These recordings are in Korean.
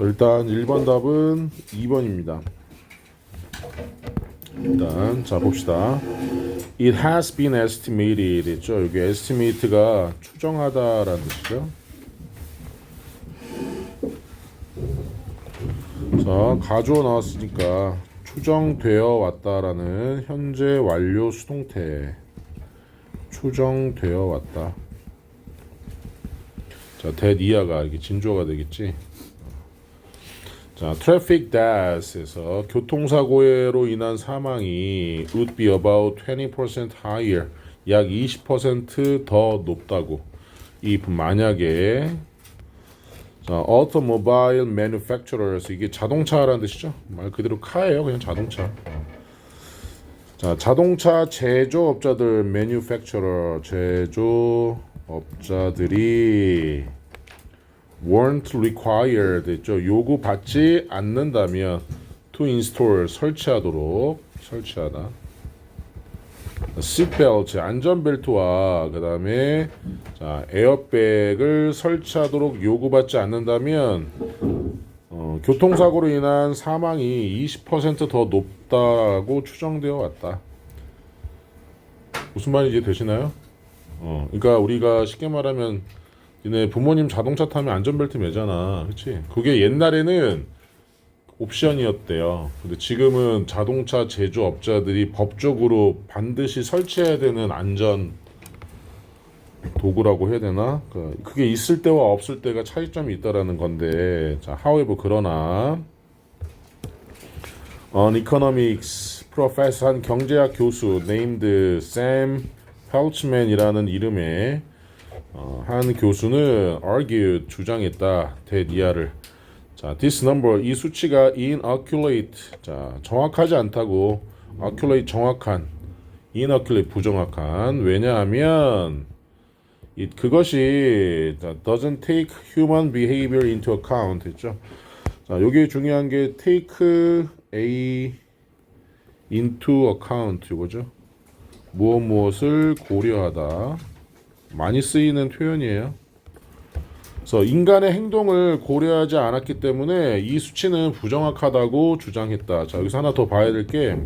일단 1번 답은 2번입니다. 일단 자 봅시다. It has been estimated 있죠. 여기 estimate가 추정하다라는 뜻이죠. 자 가주어 나왔으니까 추정되어 왔다라는 현재 완료 수동태. 추정되어 왔다. 자 that 이하가 이게 진주어가 되겠지. 자, traffic death에서 교통사고로 인한 사망이 would be about 20% higher, 약 20%더 높다고. 이 만약에 자, automobile manufacturers, 이게 자동차라는 뜻이죠. 말 그대로 카예요, 그냥 자동차. 자, 자동차 제조업자들 manufacturer, 제조업자들이 weren't required 있죠. 요구받지 않는다면 to install 설치하다. seatbelt 안전벨트와 그 다음에 자 에어백을 설치하도록 요구받지 않는다면 교통사고로 인한 사망이 20%더 높다고 추정되어 왔다. 무슨 말인지 되시나요? 그러니까 우리가 쉽게 말하면 니네 부모님 자동차 타면 안전벨트 매잖아. 그치? 그게 옛날에는 옵션이었대요. 근데 지금은 자동차 제조업자들이 법적으로 반드시 설치해야 되는 안전 도구라고 해야 되나? 그게 있을 때와 없을 때가 차이점이 있다라는 건데, 자, however, 그러나, an economics professor, 한 경제학 교수, named Sam Peltzman이라는 이름의 한 교수는 argued 주장했다. 대니아를. 자, this number 이 수치가 inaccurate. 자, 정확하지 않다고. accurate 정확한. inaccurate 부정확한. 왜냐하면 그것이 doesn't take human behavior into account 했죠. 자, 여기 중요한 게 take a into account 이거죠. 무엇을 고려하다. 많이 쓰이는 표현이에요. 그래서 인간의 행동을 고려하지 않았기 때문에 이 수치는 부정확하다고 주장했다. 자, 여기서 하나 더 봐야 될 게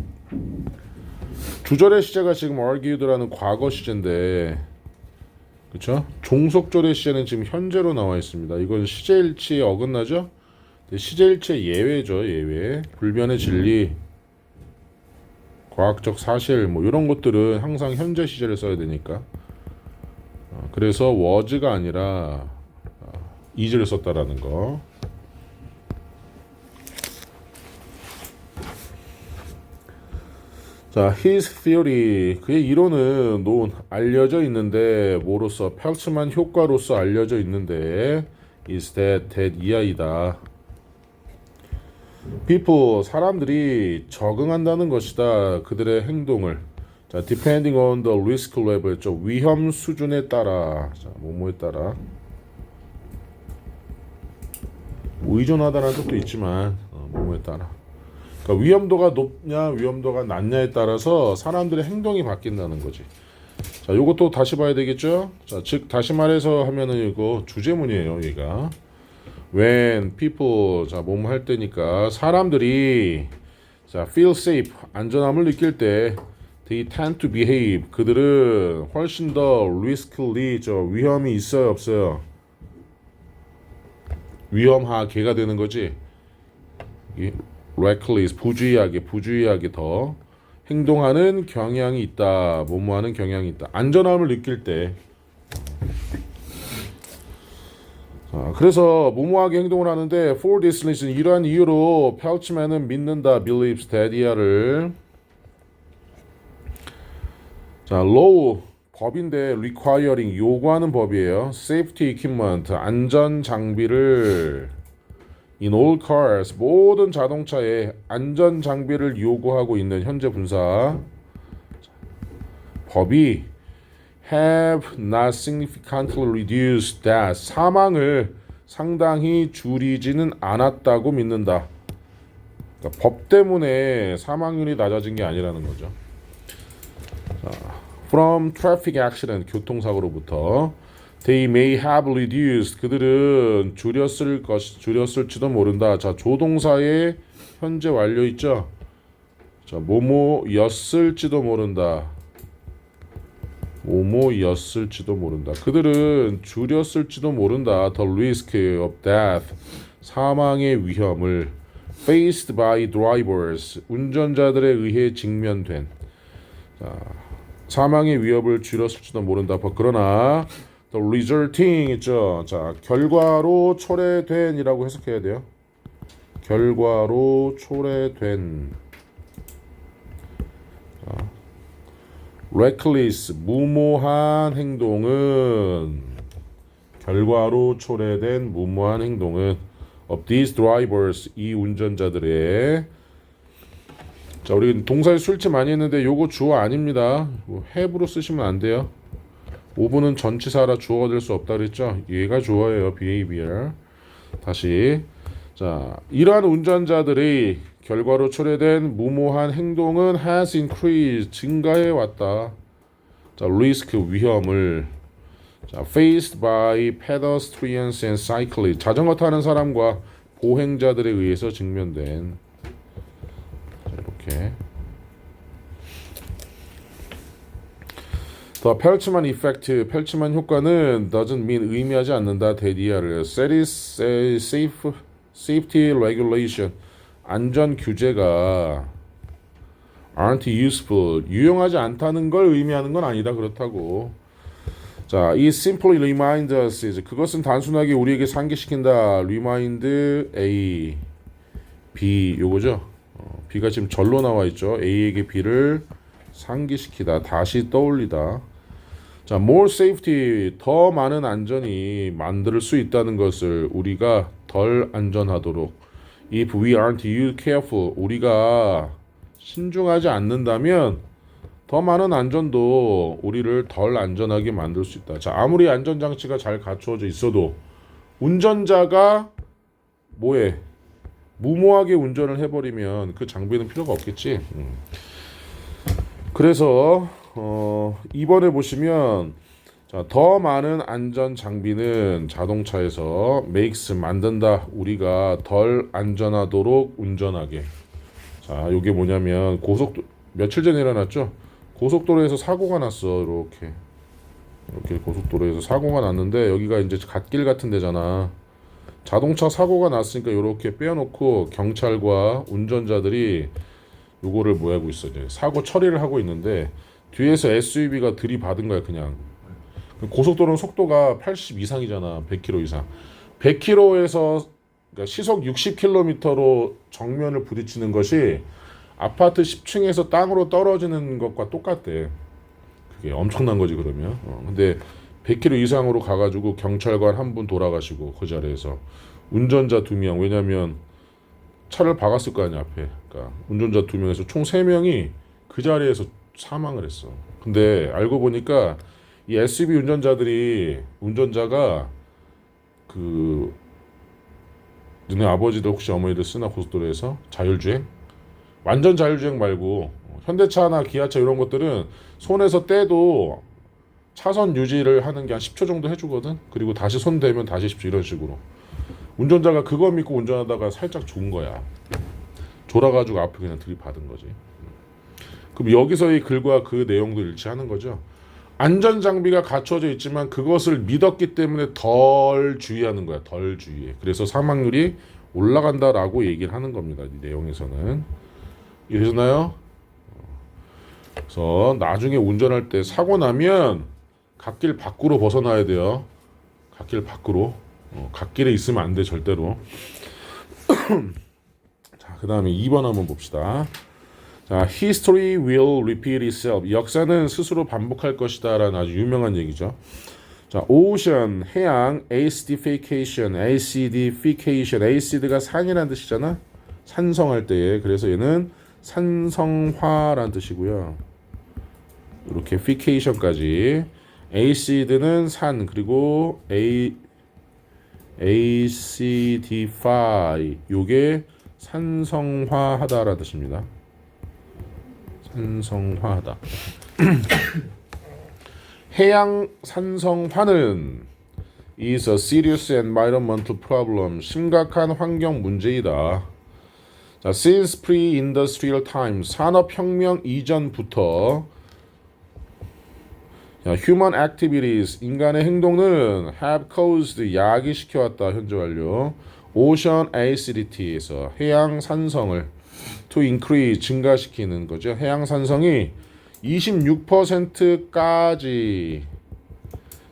주절의 시제가 지금 argued라는 과거 시제인데, 그렇죠? 종속절의 시제는 지금 현재로 나와 있습니다. 이건 시제일치에 어긋나죠? 시제일치 예외죠, 예외. 불변의 진리, 과학적 사실, 뭐 이런 것들은 항상 현재 시제를 써야 되니까. 그래서 was가 아니라 is를 썼다라는 거. 자, his theory, 그의 이론은 알려져 있는데 뭐로서? 펠츠만 효과로서 알려져 있는데 is that 이하이다. people, 사람들이 적응한다는 것이다. 그들의 행동을. 자, depending on the risk level, 위험 수준에 따라, 자, 뭐뭐에 따라, 의존하다라는 뜻도 있지만, 뭐뭐에 따라. 그러니까 위험도가 높냐, 위험도가 낮냐에 따라서 사람들의 행동이 바뀐다는 거지. 자, 요것도 다시 봐야 되겠죠? 자, 즉, 다시 말해서 하면은 이거 주제문이에요, 얘가. When people, 자, 뭐뭐 할 때니까, 사람들이, 자, feel safe, 안전함을 느낄 때, they tend to behave. 그들은 훨씬 더 riskily, 위험이 있어요, 없어요? 위험하게가 되는 거지. reckless, 부주의하게 더 행동하는 경향이 있다. 뭐뭐하는 경향이 있다. 안전함을 느낄 때. 자, 그래서 무모하게 행동을 하는데 for this reason, 이러한 이유로 펠츠만은 믿는다. believes that이야를. 자, law 법인데 requiring 요구하는 법이에요. safety equipment 안전 장비를 in all cars 모든 자동차에 안전 장비를 요구하고 있는 현재 분사. 법이 have not significantly reduced death 사망을 상당히 줄이지는 않았다고 믿는다. 그러니까 법 때문에 사망률이 낮아진 게 아니라는 거죠. 자, from traffic accident 교통사고로부터 They may have reduced. 그들은 줄였을지도 모른다. 자, 조동사의 현재 완료 있죠? 자, 뭐뭐였을지도 모른다. 뭐뭐였을지도 모른다. 그들은 줄였을지도 모른다. The risk of death. 사망의 위험을 faced by drivers. 운전자들에 의해 직면된. 자, 사망의 위협을 줄였을지도 모른다. 그러나 the resulting 있죠. 자, 결과로 초래된이라고 해석해야 돼요. 결과로 초래된. 자, reckless 무모한 행동은 결과로 초래된 무모한 행동은 of these drivers 이 운전자들의. 자, 우리 동사에 술치 많이 했는데 요거 주어 아닙니다. have로 쓰시면 안 돼요. 5분은 전치사라 주어가 될 수 없다 그랬죠. 얘가 주어예요. behavior. 다시. 자, 이러한 운전자들의 결과로 초래된 무모한 행동은 has increased 증가해 왔다. 자, risk 위험을. 자, faced by pedestrians and cyclists 자전거 타는 사람과 보행자들에 의해서 직면된. 자, 이렇게. The 펠츠만 이펙트, 펠츠만 효과는 doesn't mean 의미하지 않는다. 대디아를 safety regulation 안전 규제가 aren't useful 유용하지 않다는 걸 의미하는 건 아니다. 그렇다고. 자, 이 simply remind us is 그것은 단순하게 우리에게 상기시킨다. remind A, B 요거죠. B가 지금 절로 나와 있죠. A에게 B를 상기시키다. 다시 떠올리다. 자, more safety 더 많은 안전이 만들 수 있다는 것을 우리가 덜 안전하도록. If we aren't careful 우리가 신중하지 않는다면 더 많은 안전도 우리를 덜 안전하게 만들 수 있다. 자, 아무리 안전장치가 잘 갖추어져 있어도 운전자가 뭐해? 무모하게 운전을 해버리면 그 장비는 필요가 없겠지. 그래서 이번에 보시면 자, 더 많은 안전 장비는 자동차에서 makes 만든다. 우리가 덜 안전하도록 운전하게. 자, 이게 뭐냐면 며칠 전에 일어났죠. 고속도로에서 사고가 났어. 이렇게 고속도로에서 사고가 났는데 여기가 이제 갓길 같은 데잖아. 자동차 사고가 났으니까 이렇게 빼놓고 경찰과 운전자들이 요거를 뭐 하고 있어. 이제 사고 처리를 하고 있는데 뒤에서 SUV가 들이받은 거야. 그냥 고속도로는 속도가 80 이상이잖아. 100km 이상. 100km에서 그러니까 시속 60km로 정면을 부딪히는 것이 아파트 10층에서 땅으로 떨어지는 것과 똑같대. 그게 엄청난 거지 그러면. 근데 100km 이상으로 가가지고 경찰관 한 분 돌아가시고 그 자리에서 운전자 2명. 왜냐면 차를 박았을 거 아니야 앞에. 그러니까 운전자 2명에서 총 3명이 그 자리에서 사망을 했어. 근데 알고 보니까 이 SUV 운전자가 너네 아버지들 혹시 어머니들 쓰나 고속도로에서 자율주행? 완전 자율주행 말고 현대차나 기아차 이런 것들은 손에서 떼도 차선 유지를 하는 게 한 10초 정도 해주거든. 그리고 다시 손 대면 다시 10초 이런 식으로. 운전자가 그거 믿고 운전하다가 살짝 죽은 거야. 졸아가지고 앞에 그냥 들이받은 거지. 그럼 여기서의 글과 그 내용도 일치하는 거죠. 안전장비가 갖춰져 있지만 그것을 믿었기 때문에 덜 주의하는 거야. 덜 주의해. 그래서 사망률이 올라간다라고 얘기를 하는 겁니다. 이 내용에서는. 이해되나요? 그래서 나중에 운전할 때 사고 나면 갓길 밖으로 벗어나야 돼요. 갓길 밖으로. 갓길에 있으면 안 돼 절대로. 자, 그 다음에 2번 한번 봅시다. 자, history will repeat itself. 역사는 스스로 반복할 것이다 라는 아주 유명한 얘기죠. 자, ocean, 해양, acidification, acid가 산이라는 뜻이잖아. 산성할 때에. 그래서 얘는 산성화라는 뜻이고요. 이렇게 fication까지. acid는 산, 그리고 acidify 요게 산성화하다라는 뜻입니다. 산성화하다. 해양 산성화는 is a serious environmental problem. 심각한 환경 문제이다. 자, since pre-industrial times, 산업혁명 이전부터 human activities, 인간의 행동은 have caused, 야기시켜왔다. 현재 완료. ocean acidity에서 해양 산성을 to increase, 증가시키는 거죠. 해양 산성이 26%까지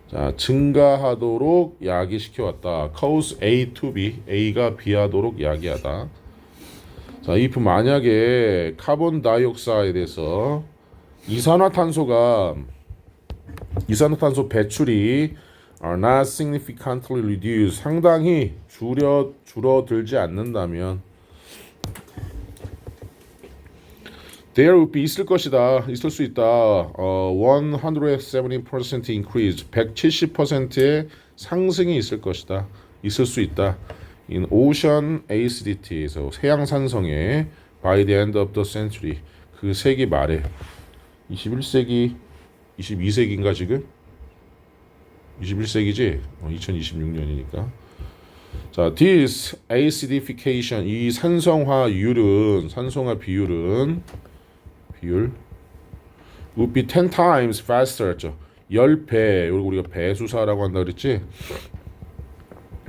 자, 증가하도록 야기시켜왔다. cause A to B, A가 B하도록 야기하다. 자, if 만약에 카본 다이옥사이드에서 이산화탄소 배출이 are not significantly reduced, 상당히 줄어들지 않는다면 there would be 있을 수 있다. 170% increase, 170%의 상승이 있을 수 있다. in ocean acidity에서 해양 산성에 by the end of the century, 그 세기 말에 21세기 22세기인가 지금? 21세기지? 2026년이니까. 자, this acidification, 이 산성화 비율 would be 10 times faster 했죠. 10배, 우리가 배수사라고 한다 그랬지?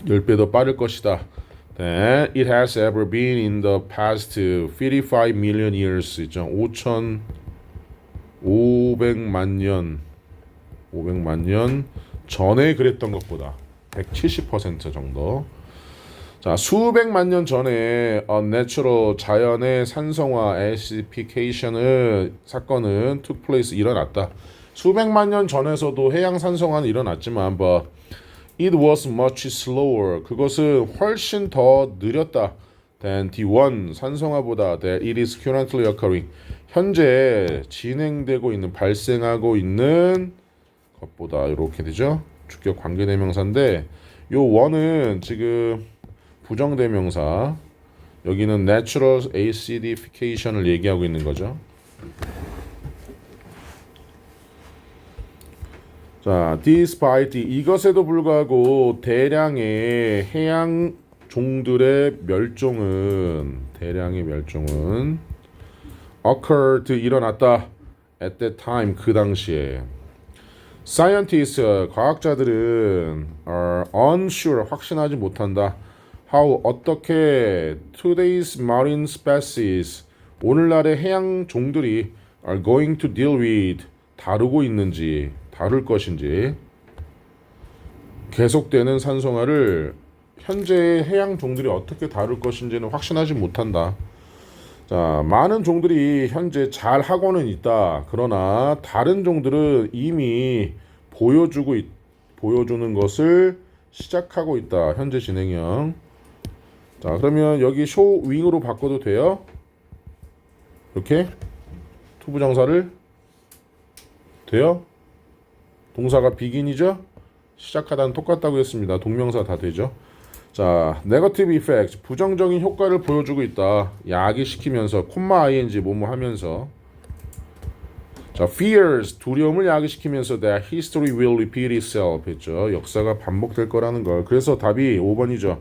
10배 더 빠를 것이다. than it has ever been in the past 55 million years 있죠. 500만 년 전에 그랬던 것보다 170% 정도. 자, 수백만 년 전에 natural, 자연의 산성화 acidification의 사건은 took place, 일어났다. 수백만 년 전에서도 해양 산성화는 일어났지만 but it was much slower, 그것은 훨씬 더 느렸다. than the one, 산성화보다 that it is currently occurring, 현재 진행되고 있는, 발생하고 있는 것보다. 이렇게 되죠. 주격 관계대명사인데 요 원은 지금 부정대명사, 여기는 natural acidification을 얘기하고 있는 거죠. 자, despite, 이것에도 불구하고 대량의 해양 종들의 멸종은 occurred, 일어났다. at that time, 그 당시에. scientists, 과학자들은 are unsure, 확신하지 못한다. how, 어떻게 today's marine species, 오늘날의 해양 종들이 are going to deal with, 다룰 것인지. 계속되는 산성화를 현재의 해양 종들이 어떻게 다룰 것인지는 확신하지 못한다. 자, 많은 종들이 현재 잘 하고는 있다. 그러나 다른 종들은 이미 보여주는 것을 시작하고 있다. 현재 진행형. 자, 그러면 여기 showing으로 바꿔도 돼요. 이렇게 투부정사를 돼요. 동사가 begin이죠. 시작하다는 똑같다고 했습니다. 동명사 다 되죠. 자, negative effect, 부정적인 효과를 보여주고 있다. 야기시키면서, 콤마 ing, 뭐뭐 하면서. 자, fears, 두려움을 야기시키면서 that history will repeat itself 했죠. 역사가 반복될 거라는 걸. 그래서 답이 5번이죠.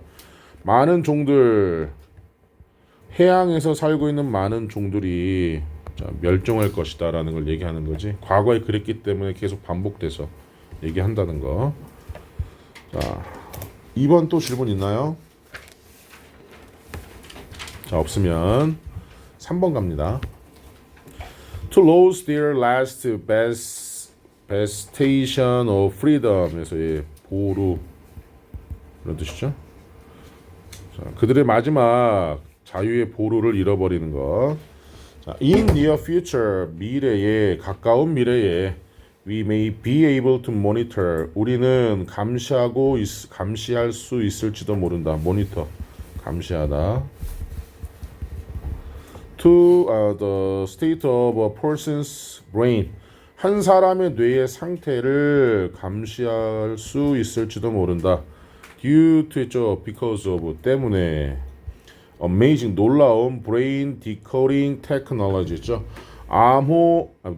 많은 종들, 해양에서 살고 있는 많은 종들이 멸종할 것이다 라는 걸 얘기하는 거지. 과거에 그랬기 때문에 계속 반복돼서 얘기한다는 거. 자, 2번 또 질문 있나요? 자, 없으면 3번 갑니다. To lose their last vestation of freedom에서의 보루, 그런 뜻이죠. 자, 그들의 마지막 자유의 보루를 잃어버리는 것. 자, in near future, 가까운 미래에 we may be able to monitor, 우리는 감시할 수 있을지도 모른다. monitor, 감시하다. to the state of a person's brain, 한 사람의 뇌의 상태를 감시할 수 있을지도 모른다. due to 있죠. because of, 때문에. amazing, 놀라운 brain decoding technology 있죠.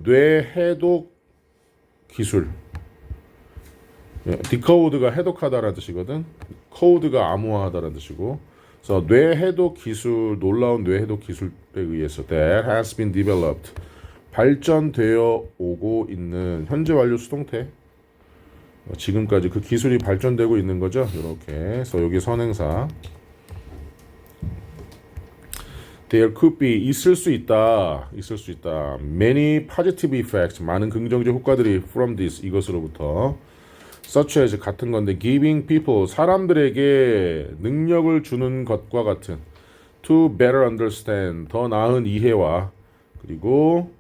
뇌 해독 기술. 디코드가 해독하다라는 뜻이거든. 코드가 암호화하다라는 뜻이고. 그래서 뇌해독 기술, 놀라운 뇌해독 기술에 의해서 that has been developed, 발전되어 오고 있는 현재 완료 수동태. 지금까지 그 기술이 발전되고 있는 거죠. 이렇게. 그래서 여기 선행사. There could be, 있을 수 있다. 있을 수 있다. Many positive effects, 많은 긍정적 효과들이 from this, 이것으로부터. Such as, 같은 건데, giving people, 사람들에게 능력을 주는 것과 같은, to better understand, 더 나은 이해와, 그리고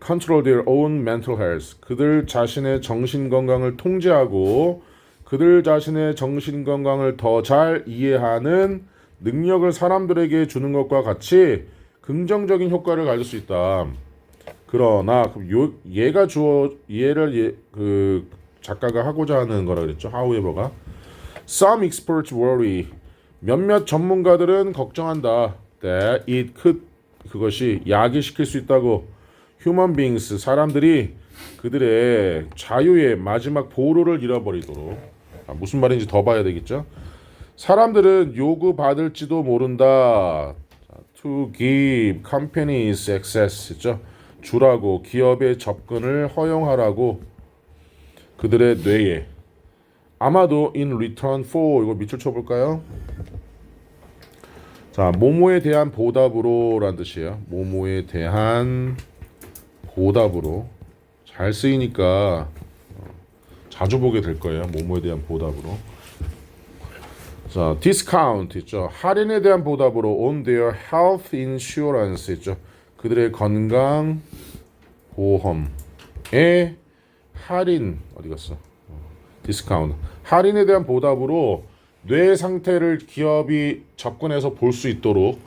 control their own mental health, 그들 자신의 정신 건강을 통제하고 그들 자신의 정신 건강을 더 잘 이해하는 능력을 사람들에게 주는 것과 같이 긍정적인 효과를 가질 수 있다. 그러나 얘가 얘를 그 작가가 하고자 하는 거라 그랬죠. however가 some experts worry, 몇몇 전문가들은 걱정한다. that it could, 그것이 야기시킬 수 있다고. human beings, 사람들이 그들의 자유의 마지막 보루를 잃어버리도록. 무슨 말인지 더 봐야 되겠죠. 사람들은 요구받을지도 모른다. to give companies access, 있죠? 주라고, 기업의 접근을 허용하라고 그들의 뇌에. 아마도 in return for, 이거 밑줄 쳐볼까요? 자, 모모에 대한 보답으로 라는 뜻이에요. 모모에 대한 보답으로. 잘 쓰이니까 자주 보게 될 거예요. 모모에 대한 보답으로. 자, discount 있죠. 할인에 대한 보답으로 on their health insurance 있죠. 그들의 건강 보험에 할인, 어디 갔어? discount. 할인에 대한 보답으로 뇌 상태를 기업이 접근해서 볼 수 있도록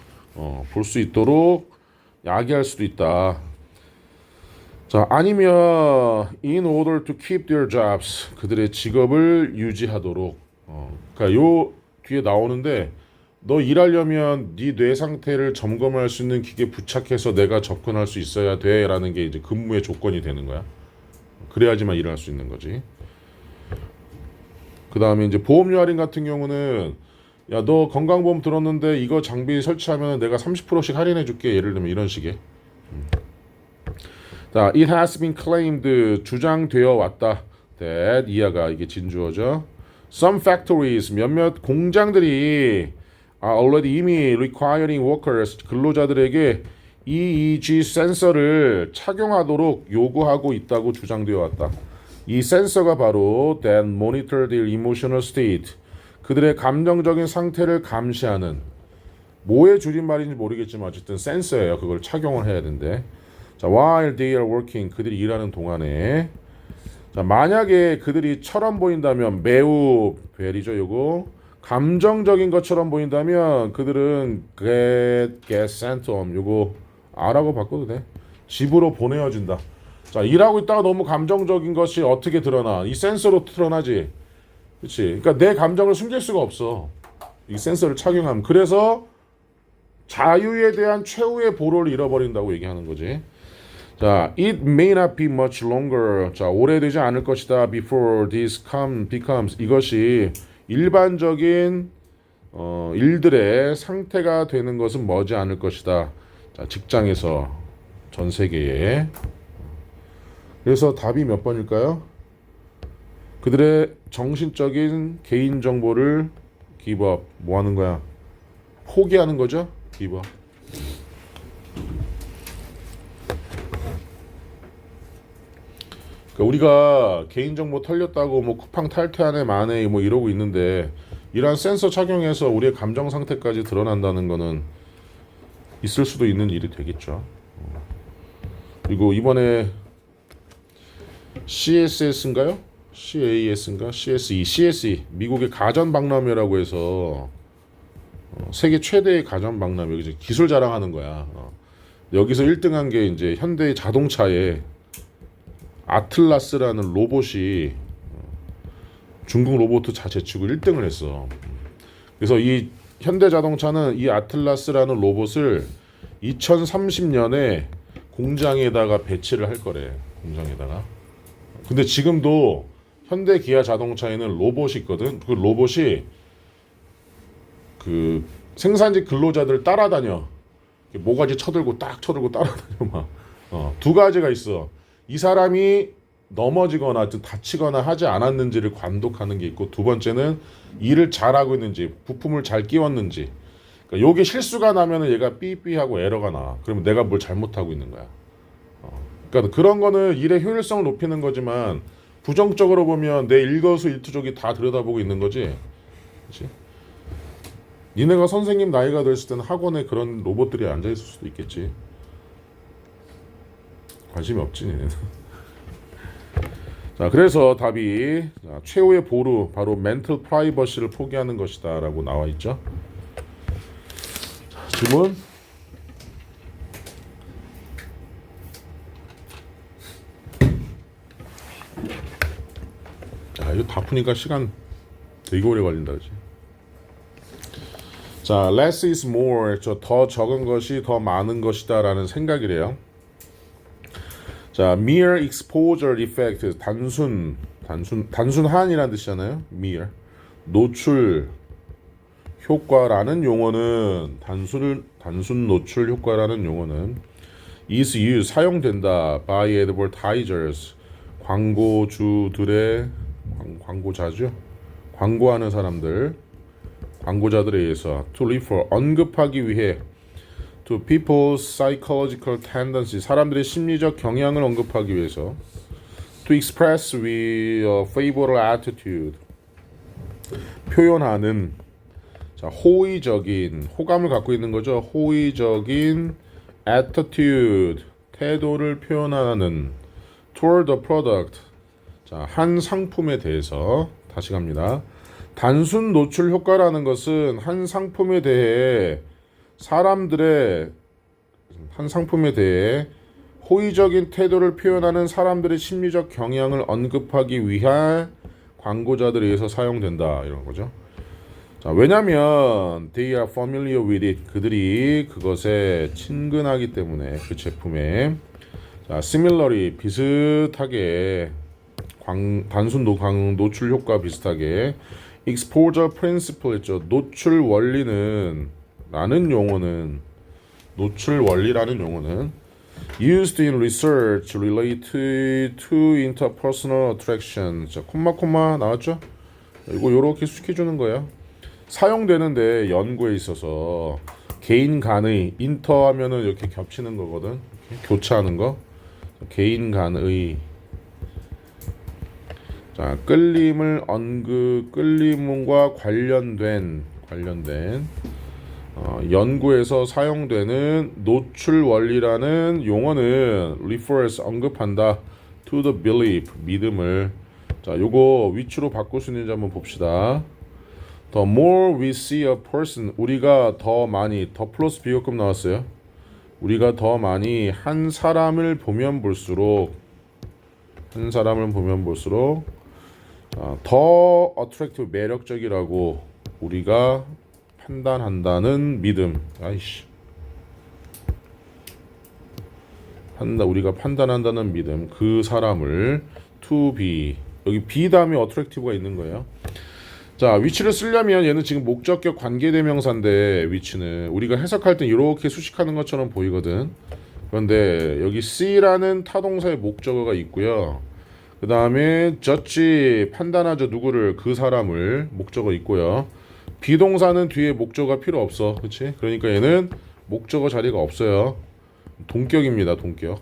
야기할 수도 있다. 자, 아니면 in order to keep their jobs, 그들의 직업을 유지하도록. 그러니까 요 뒤에 나오는데, 너 일하려면 네 뇌 상태를 점검할 수 있는 기계 부착해서 내가 접근할 수 있어야 돼라는 게 이제 근무의 조건이 되는 거야. 그래야지만 일할 수 있는 거지. 그 다음에 이제 보험료 할인 같은 경우는, 야, 너 건강보험 들었는데 이거 장비 설치하면 내가 30%씩 할인해 줄게. 예를 들면 이런 식의. 자, it has been claimed, 주장되어 왔다. that, 이하가 이게 진주어죠. Some factories, 몇몇 공장들이 are already 이미 requiring workers, 근로자들에게 EEG 센서를 착용하도록 요구하고 있다고 주장되어 왔다. 이 센서가 바로 that monitor their emotional state, 그들의 감정적인 상태를 감시하는, 뭐의 줄임말인지 모르겠지만 어쨌든 센서예요. 그걸 착용을 해야 된대. 자, while they are working, 그들이 일하는 동안에. 자, 만약에 그들이 처럼 보인다면, 매우 베리죠, 요거. 감정적인 것처럼 보인다면 그들은 get sent home, 요거 아라고 바꿔도 돼. 집으로 보내어진다. 자, 일하고 있다가 너무 감정적인 것이 어떻게 드러나? 이 센서로 드러나지. 그렇지? 그러니까 내 감정을 숨길 수가 없어. 이 센서를 착용하면. 그래서 자유에 대한 최후의 보루를 잃어버린다고 얘기하는 거지. 자, it may not be much longer. 자, 오래되지 않을 것이다. Before this becomes, 이것이 일반적인 일들의 상태가 되는 것은 머지 않을 것이다. 자, 직장에서, 전 세계에. 그래서 답이 몇 번일까요? 그들의 정신적인 개인 정보를 give up, 뭐 하는 거야? 포기하는 거죠? give up. 그러니까 우리가 개인정보 털렸다고 뭐 쿠팡 탈퇴하네 마네 뭐 이러고 있는데, 이러한 센서 착용해서 우리의 감정 상태까지 드러난다는 거는 있을 수도 있는 일이 되겠죠. 그리고 이번에 CSS인가요? CAS인가? CSE 미국의 가전 박람회라고 해서 세계 최대의 가전 박람회, 이제 기술 자랑하는 거야. 여기서 1등한 게 이제 현대 자동차에 아틀라스라는 로봇이 중국 로봇 다 제치고 1등을 했어. 그래서 이 현대자동차는 이 아틀라스라는 로봇을 2030년에 공장에다가 배치를 할 거래. 공장에다가. 근데 지금도 현대 기아 자동차에는 로봇이 있거든. 그 로봇이 그 생산직 근로자들 따라다녀. 모가지 쳐들고 딱 쳐들고 따라다녀 막. 두 가지가 있어. 이 사람이 넘어지거나 다치거나 하지 않았는지를 감독하는 게 있고, 두 번째는 일을 잘하고 있는지, 부품을 잘 끼웠는지. 그러니까 요게 실수가 나면은 얘가 삐삐하고 에러가 나. 그러면 내가 뭘 잘못하고 있는 거야. 그러니까 그런 거는 일의 효율성을 높이는 거지만, 부정적으로 보면 내 일거수일투족이 다 들여다보고 있는 거지. 그렇지? 니네가 선생님 나이가 됐을 때는 학원에 그런 로봇들이 앉아 있을 수도 있겠지. 관심이 없지 니네는. 자, 그래서 답이 최후의 보루, 바로 멘털 프라이버시를 포기하는 것이다 라고 나와 있죠. 질문? 이거 다 푸니까 시간 되게 오래 걸린다 그지. 자, less is more. 더 적은 것이 더 많은 것이다 라는 생각이래요. 자, mere exposure effect. 단순한이라는 뜻이잖아요. mere. 노출 효과라는 용어는, 단순 노출 효과라는 용어는 is used, 사용된다 by advertisers, 광고자죠. 광고하는 사람들, 광고자들에 의해서 to refer, 언급하기 위해 to people's psychological tendency, 사람들의 심리적 경향을 언급하기 위해서 to express with a favorable attitude, 표현하는, 자, 호의적인, 호감을 갖고 있는 거죠. 호의적인 attitude, 태도를 표현하는 toward the product, 자, 한 상품에 대해서. 다시 갑니다. 단순 노출 효과라는 것은 한 상품에 대해 호의적인 태도를 표현하는 사람들의 심리적 경향을 언급하기 위한 광고자들에 의해서 사용된다 이런 거죠. 자, 왜냐면 they are familiar with it, 그들이 그것에 친근하기 때문에, 그 제품에. 자, similarly, 비슷하게, 단순 노출 효과 비슷하게. exposure principle 있죠. 노출 원리라는 용어는 used in research related to interpersonal attraction. 자, 콤마 나왔죠? 이거 요렇게 숙여주는 거예요. 사용되는데 연구에 있어서 개인 간의, 인터 하면은 이렇게 겹치는 거거든. 이렇게 교차하는 거. 개인 간의, 자, 끌림과 관련된 연구에서 사용되는 노출 원리라는 용어는 refers, 언급한다, to the belief, 믿음을. 자, 요거 위치로 바꿀 수 있는지 한번 봅시다. The more we see a person, 우리가 더 많이, 더 플러스 비교급 나왔어요. 우리가 더 많이 한 사람을 보면 볼수록 더 attractive, 매력적이라고 우리가 판단한다는 믿음. 우리가 판단한다는 믿음, 그 사람을 to be, 여기 be 다음에 attractive가 있는 거예요. 자, 위치를 쓰려면 얘는 지금 목적격 관계대명사인데, 위치는 우리가 해석할 땐 이렇게 수식하는 것처럼 보이거든. 그런데 여기 C라는 타동사의 목적어가 있고요. 그 다음에 judge, 판단하죠. 누구를? 그 사람을. 목적어 있고요. 비동사는 뒤에 목적어가 필요 없어. 그치? 그러니까 얘는 목적어 자리가 없어요. 동격입니다. 동격.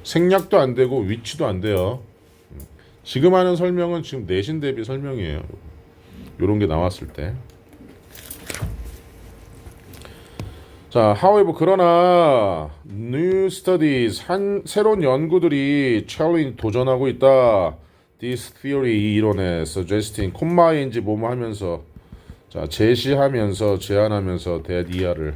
생략도 안 되고 위치도 안 돼요. 지금 하는 설명은 지금 내신 대비 설명이에요. 요런 게 나왔을 때. 자, however, 그러나 new studies, 새로운 연구들이 도전하고 있다. This theory, 이 이론에 suggesting, 콤마인지 뭐뭐 하면서, 자, 제시하면서, 제안하면서, that 이하를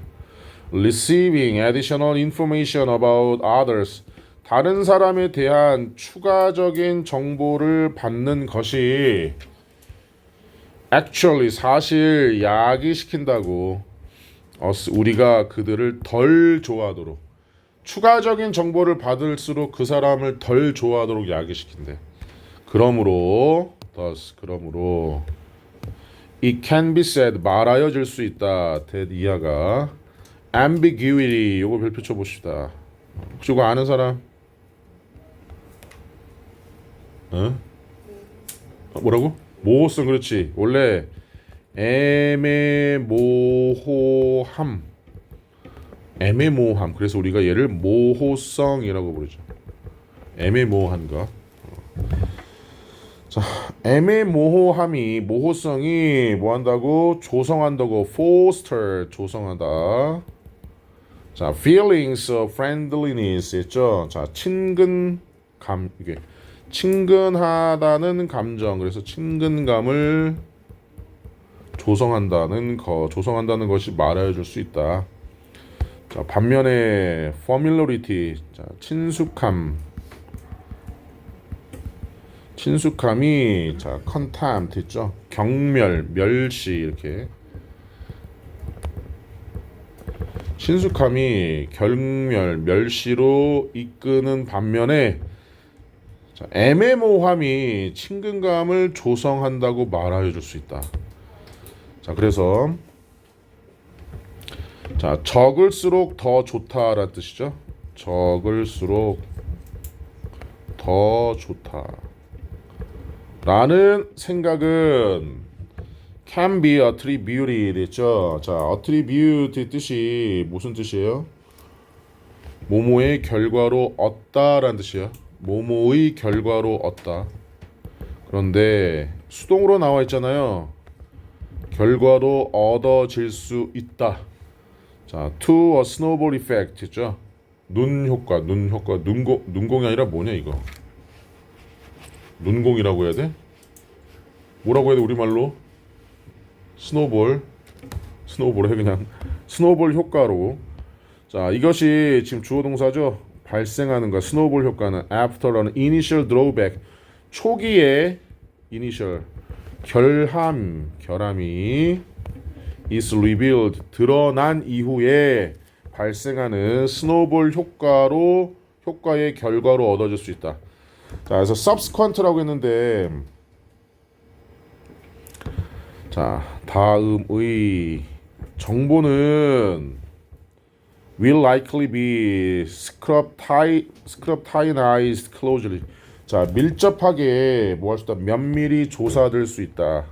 receiving additional information about others, 다른 사람에 대한 추가적인 정보를 받는 것이 actually, 사실 야기시킨다고. 우리가 그들을 덜 좋아하도록, 추가적인 정보를 받을수록 그 사람을 덜 좋아하도록 야기시킨대. 그러므로 it can be said 말하여질 수 있다. that 이하가 ambiguity 요거 별표 쳐봅시다. 혹시 이거 아는 사람? 어? 뭐라고? 모호성 그렇지. 원래 애매모호함. 그래서 우리가 얘를 모호성이라고 부르죠. 애매모호한 것. 자, 모호성이 뭐 한다고? 조성한다고. foster 조성하다. 자, feelings of friendliness 했죠. 자, 이게 친근하다는 감정. 그래서 친근감을 조성한다는 것이 말해 줄 수 있다. 자, 반면에 familiarity. 자, 친숙함이 자, contempt 있죠. 멸시 이렇게. 친숙함이 멸시로 이끄는 반면에 자, 애매모호함이 친근감을 조성한다고 말하여 줄 수 있다. 자, 그래서 자, 적을수록 더 좋다라는 뜻이죠. 적을수록 더 좋다. 라는 생각은 can be attributed 했죠. 자, attribute 뜻이 무슨 뜻이에요? 모모의 결과로 얻다라는 뜻이에요. 모모의 결과로 얻다. 그런데 수동으로 나와 있잖아요. 결과로 얻어질 수 있다. 자, to a snowball effect 했죠. 눈공이 아니라 뭐냐 이거? 눈공이라고 해야 돼? 뭐라고 해야 돼 우리말로? 스노볼 해 그냥. 스노볼 효과로. 자, 이것이 지금 주어 동사죠. 발생하는 거. 스노볼 효과는 after라는 initial drawback. 초기에 initial 결함이 is revealed 드러난 이후에 발생하는 스노볼 효과의 결과로 얻어질 수 있다. 자, 그래서 subsequent라고 했는데 자, 다음의 정보는 will likely be scrutinized closely. 자, 밀접하게 뭐 할 수 있다. 면밀히 조사될 수 있다.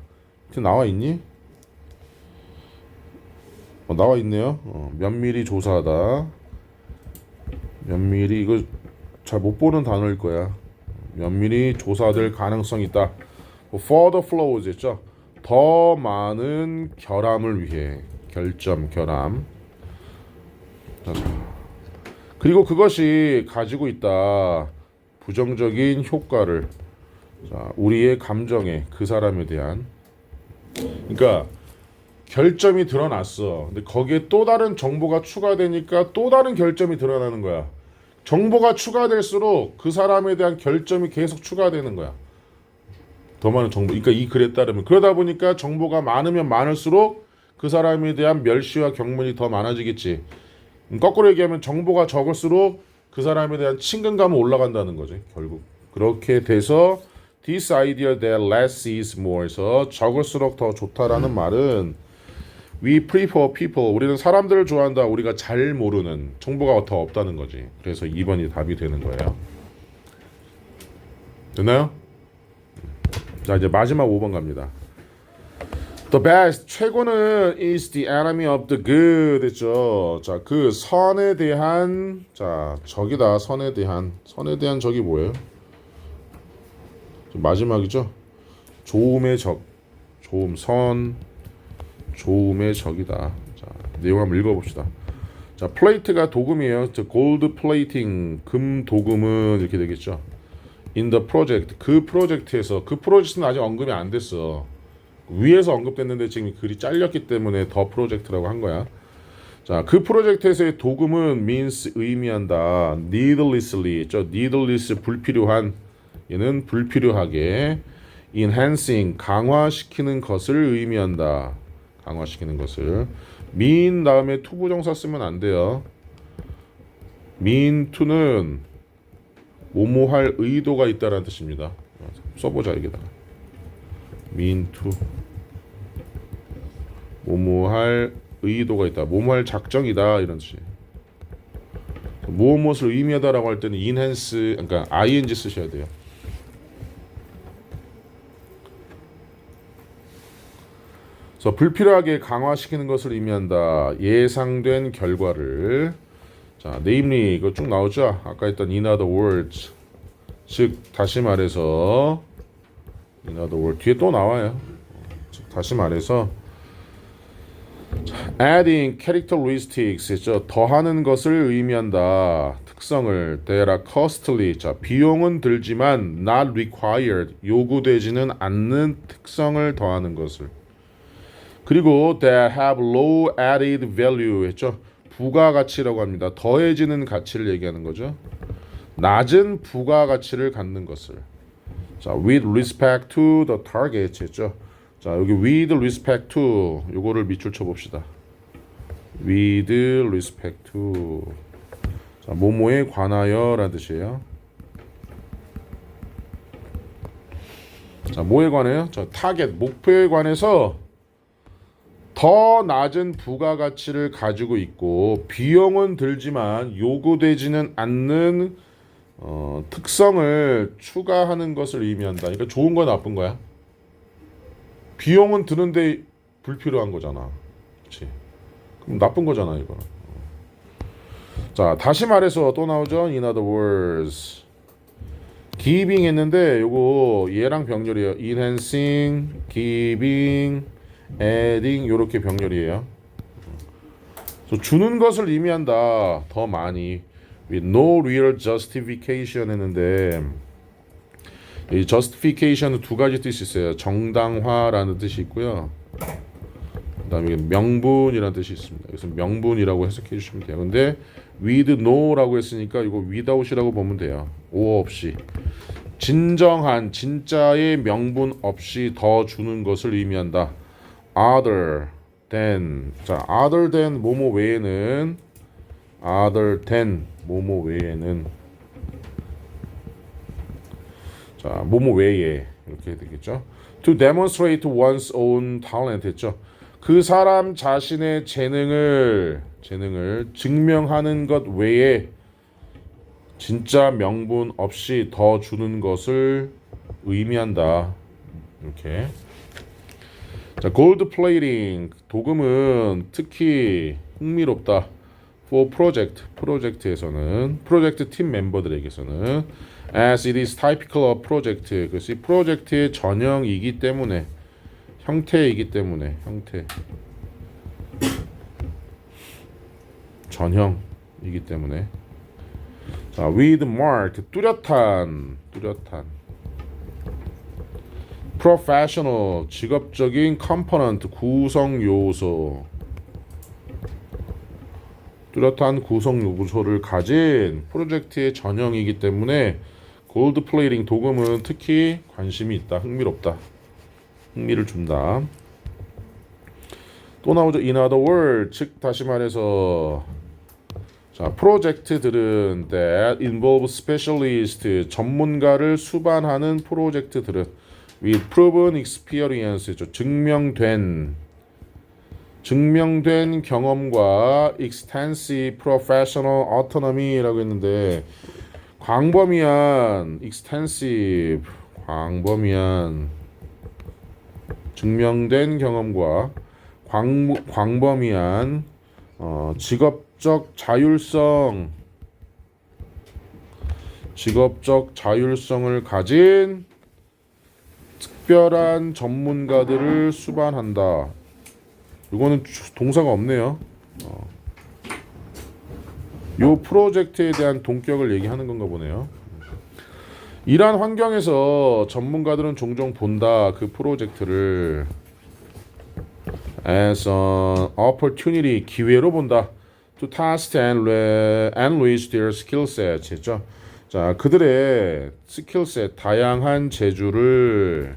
나와 있니? 나와 있네요. 면밀히 조사하다. 면밀히 이거 잘 못 보는 단어일 거야. 면밀히 조사될 가능성이 있다. further flows 했죠. 더 많은 결함을 위해 결함. 그리고 그것이 가지고 있다. 부정적인 효과를. 자, 우리의 감정에 그 사람에 대한. 그러니까 결점이 드러났어. 근데 거기에 또 다른 정보가 추가되니까 또 다른 결점이 드러나는 거야. 정보가 추가될수록 그 사람에 대한 결점이 계속 추가되는 거야. 더 많은 정보. 그러니까 이 글에 따르면 그러다 보니까 정보가 많으면 많을수록 그 사람에 대한 멸시와 경문이 더 많아지겠지. 거꾸로 얘기하면 정보가 적을수록 그 사람에 대한 친근감은 올라간다는 거지. 결국 그렇게 돼서 this idea that less is more에서 적을수록 더 좋다라는 말은 we prefer people 우리는 사람들을 좋아한다. 우리가 잘 모르는 정보가 더 없다는 거지. 그래서 2번이 답이 되는 거예요. 됐나요? 자, 이제 마지막 5번 갑니다. The best 최고는 is the enemy of the good 했죠. 자, 그 선에 대한 자 적이다. 선에 대한 적이 뭐예요? 마지막이죠. 좋음의 적, 좋음의 적이다. 자, 내용 한번 읽어봅시다. 자, 플레이트가 도금이에요. 저 골드 플레이팅 금 도금은 이렇게 되겠죠. In the project 그 프로젝트에서 그 프로젝트는 아직 언급이 안 됐어. 위에서 언급됐는데 지금 글이 잘렸기 때문에 더 프로젝트라고 한 거야. 자, 그 프로젝트에서의 도금은 means 의미한다. needlessly 저 needless 불필요한 얘는 불필요하게 enhancing 강화시키는 것을 의미한다. 강화시키는 것을 mean 다음에 to 부정사 쓰면 안 돼요. mean to는 뭐뭐할 의도가 있다라는 뜻입니다. 써보자 여기다가. mean to 뭐뭐할 의도가 있다. 뭐뭐할 작정이다 이런 뜻이에요. 무엇을 의미하다라고 할 때는 enhance 그러니까 ing 쓰셔야 돼요. 그래서 불필요하게 강화시키는 것을 의미한다. 예상된 결과를. 자, namely 이거 쭉 나오죠. 아까 했던 in other words. 즉 다시 말해서 in other words 뒤에 또 나와요. 즉 다시 말해서 adding characteristics 있죠. 더하는 것을 의미한다. 특성을 that are costly. 자, 비용은 들지만 not required. 요구되지는 않는 특성을 더하는 것을. 그리고 that have low added value 했죠. 부가가치라고 합니다. 더해지는 가치를 얘기하는 거죠. 낮은 부가가치를 갖는 것을. 자, with respect to the target 했죠. 자, 여기 with respect to 요거를 밑줄 쳐 봅시다. with respect to. 자, 뭐뭐에 관하여라는 뜻이에요. 자, 뭐에 관해요? 자, 타겟 목표에 관해서 더 낮은 부가가치를 가지고 있고 비용은 들지만 요구되지는 않는 특성을 추가하는 것을 의미한다. 그러니까 좋은 거야 나쁜 거야? 비용은 드는데 불필요한 거잖아. 그렇지? 그럼 나쁜 거잖아 이거. 자, 다시 말해서 또 나오죠. In other words, giving 했는데 요거 얘랑 병렬이에요. enhancing, giving, adding 이렇게 병렬이에요. 주는 것을 의미한다. 더 많이. with no real justification 했는데 이 justification은 두 가지 뜻이 있어요. 정당화라는 뜻이 있고요. 그다음에 명분이라는 뜻이 있습니다. 그래서 명분이라고 해석해 주시면 돼요. 근데 with no라고 했으니까 이거 without이라고 보면 돼요. 오 없이. 진정한 진짜의 명분 없이 더 주는 것을 의미한다. other than. 자, other than 뭐뭐 외에는 other than 뭐뭐 외에는 자, 뭐뭐 외에 이렇게 되겠죠. to demonstrate one's own talent 했죠. 그 사람 자신의 재능을 증명하는 것 외에 진짜 명분 없이 더 주는 것을 의미한다. 이렇게. 자, gold plating 도금은 특히 흥미롭다. for project 프로젝트에서는 프로젝트 팀 멤버들에게서는 as it is typical of project 그것이 프로젝트의 전형이기 때문에 형태이기 때문에 형태 전형이기 때문에 자 with marked 뚜렷한 professional 직업적인 component 구성 요소 뚜렷한 구성 요소를 가진 프로젝트의 전형이기 때문에 골드 플레이팅 도금은 특히 관심이 있다. 흥미롭다. 흥미를 준다. 또 나오죠. In other words, 즉 다시 말해서 자, 프로젝트들은 that involve specialist 전문가를 수반하는 프로젝트들은 with proven experience 증명된 경험과 extensive professional autonomy라고 했는데 광범위한 extensive 광범위한 증명된 경험과 광범위한 직업적 자율성을 가진 특별한 전문가들을 수반한다. 이거는 동사가 없네요. 요 프로젝트에 대한 동격을 얘기하는 건가 보네요. 이러한 환경에서 전문가들은 종종 본다. 그 프로젝트를 as an opportunity 기회로 본다. to test and enrich their skill sets 했죠. 자, 그들의 스킬셋 다양한 재주를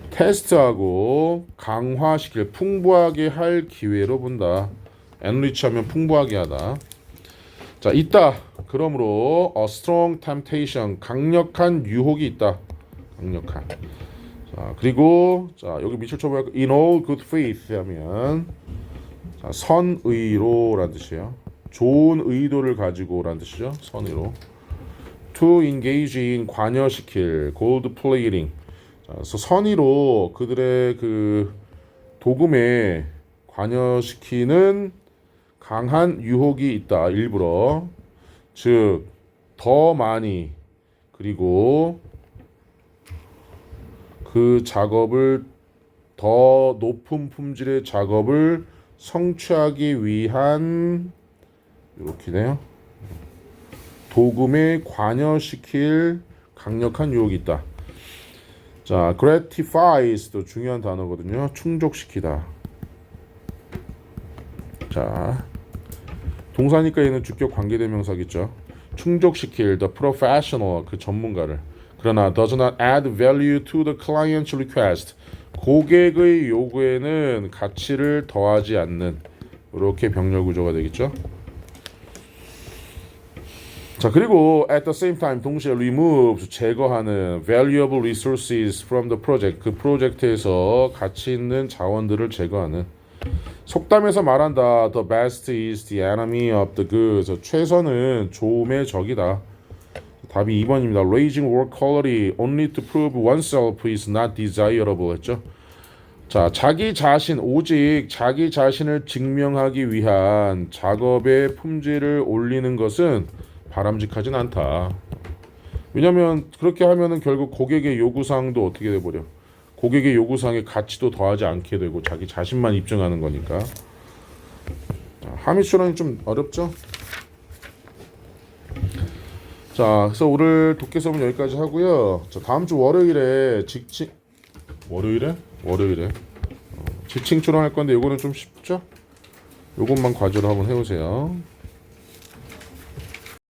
테스트하고 강화시킬 풍부하게 할 기회로 본다. enrich 하면 풍부하게 하다. 자, 있다. 그러므로 a strong temptation, 강력한 유혹이 있다. 강력한. 자, 그리고 자, 여기 밑줄 쳐보면 in all good faith 하면 자, 선의로라는 뜻이에요. 좋은 의도를 가지고라는 뜻이죠. 선의로. to engage in 관여시킬 gold plating. 자, 그래서 선의로 그들의 그 도금에 관여시키는 강한 유혹이 있다. 일부러. 즉 더 많이 그리고 그 작업을 더 높은 품질의 작업을 성취하기 위한 이렇게네요. 도금에 관여시킬 강력한 유혹이 있다. 자, gratifies도 중요한 단어거든요. 충족시키다. 자, 동사니까 얘는 주격 관계대명사겠죠. 충족시킬 the professional 그 전문가를. 그러나 does not add value to the client's request. 고객의 요구에는 가치를 더하지 않는 이렇게 병렬 구조가 되겠죠. 자, 그리고 at the same time 동시에 remove 제거하는 valuable resources from the project 그 프로젝트에서 가치 있는 자원들을 제거하는. 속담에서 말한다. The best is the enemy of the good. 최선은 좋음의 적이다. 답이 2번입니다. Raising work quality only to prove oneself is not desirable 했죠. 자, 자기 자신 오직 자기 자신을 증명하기 위한 작업의 품질을 올리는 것은 바람직하진 않다. 왜냐하면 그렇게 하면은 결국 고객의 요구사항도 어떻게 돼버려? 고객의 요구사항의 가치도 더하지 않게 되고 자기 자신만 입증하는 거니까. 함의추론이 좀 어렵죠? 자, 그래서 오늘 독해 수업은 여기까지 하고요. 자, 다음 주 월요일에 월요일에 지칭 추론할 건데 요거는 좀 쉽죠? 요것만 과제로 한번 해보세요.